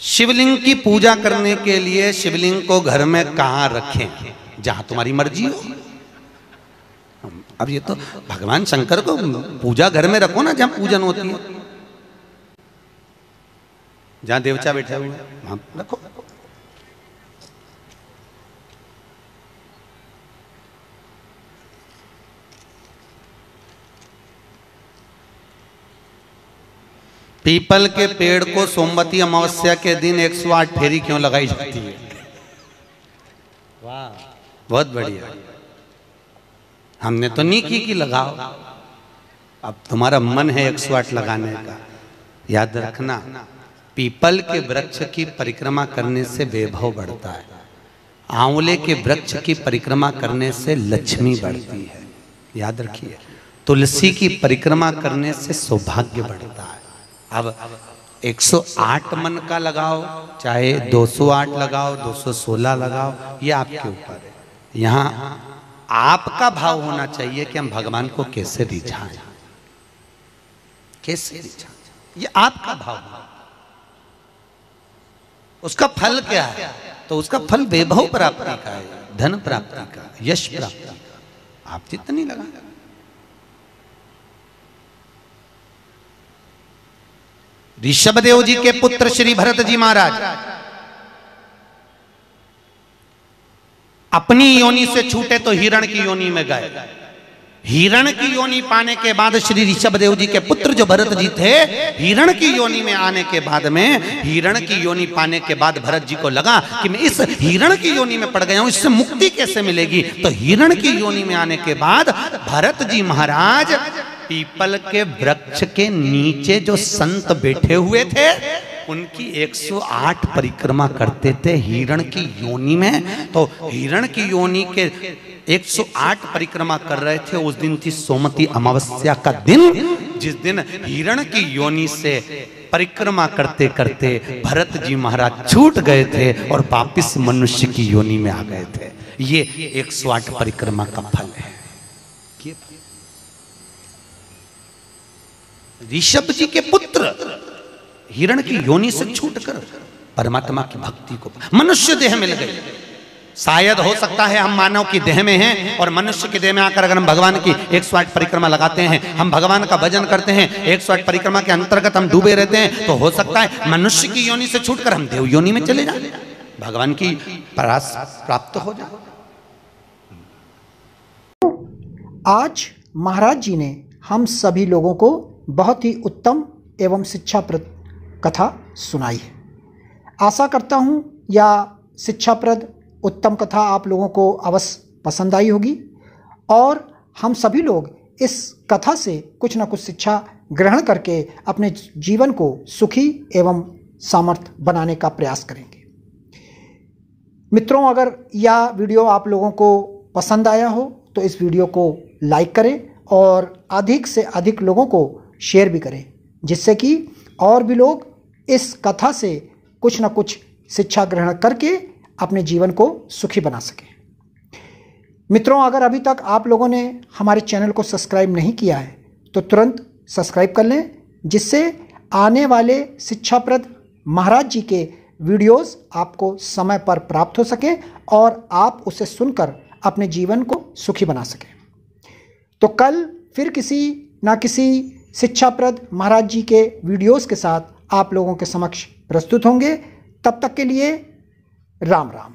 शिवलिंग की पूजा करने के लिए शिवलिंग को घर में कहाँ रखें? जहां तुम्हारी मर्जी हो। अब ये तो भगवान शंकर को पूजा घर में रखो ना, जहां पूजन होती है, जहां देवता बैठे हुए वहां रखो। पीपल के पेड़ को सोमवती अमावस्या के दिन 108 फेरी क्यों लगाई जाती है? वाह, बहुत बढ़िया। हमने तो नहीं की लगाओ, अब तुम्हारा मन है 108 लगाने का। याद रखना, पीपल के वृक्ष की परिक्रमा करने से वैभव बढ़ता है, आंवले के वृक्ष की परिक्रमा करने से लक्ष्मी बढ़ती है। याद रखिए, तुलसी की परिक्रमा करने से सौभाग्य बढ़ता है। अब 108 मन का लगाओ, चाहे 208 लगाओ, 216 लगाओ, ये आपके ऊपर है। यहाँ आपका भाव होना चाहिए कि हम भगवान को कैसे रिझाएं, कैसे रिझाएं, ये आपका भाव है। उसका फल क्या है? तो उसका फल वैभव प्राप्ति का है, धन प्राप्ति का, यश प्राप्ति का। आप जितनी लगा, ऋषभदेव जी के पुत्र श्री भरत जी महाराज अपनी योनि से छूटे तो हिरण की योनि में गए। हिरण की योनि पाने के बाद श्री ऋषभदेव जी के पुत्र जो भरत जी थे, हिरण की योनि में आने के बाद में, हिरण की योनि पाने के बाद भरत जी को लगा कि मैं इस हिरण की योनि में पड़ गया हूं, इससे मुक्ति कैसे मिलेगी? तो हिरण की योनि में आने के बाद भरत जी महाराज पीपल के वृक्ष के नीचे जो संत बैठे हुए थे उनकी 108 परिक्रमा करते थे हिरण की योनि में। तो हिरण की योनि के 108 परिक्रमा कर रहे थे। उस दिन थी सोमवती अमावस्या का दिन, जिस दिन हिरण की योनि से परिक्रमा करते करते भरत जी महाराज छूट गए थे और वापिस मनुष्य की योनि में आ गए थे। ये 108 परिक्रमा का फल है। ऋषभ जी के पुत्र हिरण की योनि से छूटकर परमात्मा की भक्ति को मनुष्य देह मिल गए। शायद हो सकता है हम मानव की देह में हैं और मनुष्य की देह में आकर अगर हम भगवान की 108 परिक्रमा लगाते हैं, हम भगवान का भजन करते हैं, 108 परिक्रमा के अंतर्गत हम डूबे रहते हैं, तो हो सकता है मनुष्य की योनि से छूटकर हम देव योनि में चले जाए, भगवान की परास प्राप्त हो जाए। आज महाराज जी ने हम सभी लोगों को बहुत ही उत्तम एवं शिक्षाप्रद कथा सुनाई है। आशा करता हूँ यह शिक्षाप्रद उत्तम कथा आप लोगों को अवश्य पसंद आई होगी और हम सभी लोग इस कथा से कुछ न कुछ शिक्षा ग्रहण करके अपने जीवन को सुखी एवं सामर्थ्य बनाने का प्रयास करेंगे। मित्रों, अगर यह वीडियो आप लोगों को पसंद आया हो तो इस वीडियो को लाइक करें और अधिक से अधिक लोगों को शेयर भी करें, जिससे कि और भी लोग इस कथा से कुछ न कुछ शिक्षा ग्रहण करके अपने जीवन को सुखी बना सकें। मित्रों, अगर अभी तक आप लोगों ने हमारे चैनल को सब्सक्राइब नहीं किया है तो तुरंत सब्सक्राइब कर लें, जिससे आने वाले शिक्षाप्रद महाराज जी के वीडियोस आपको समय पर प्राप्त हो सकें और आप उसे सुनकर अपने जीवन को सुखी बना सकें। तो कल फिर किसी ना किसी शिक्षाप्रद महाराज जी के वीडियोस के साथ आप लोगों के समक्ष प्रस्तुत होंगे। तब तक के लिए राम राम।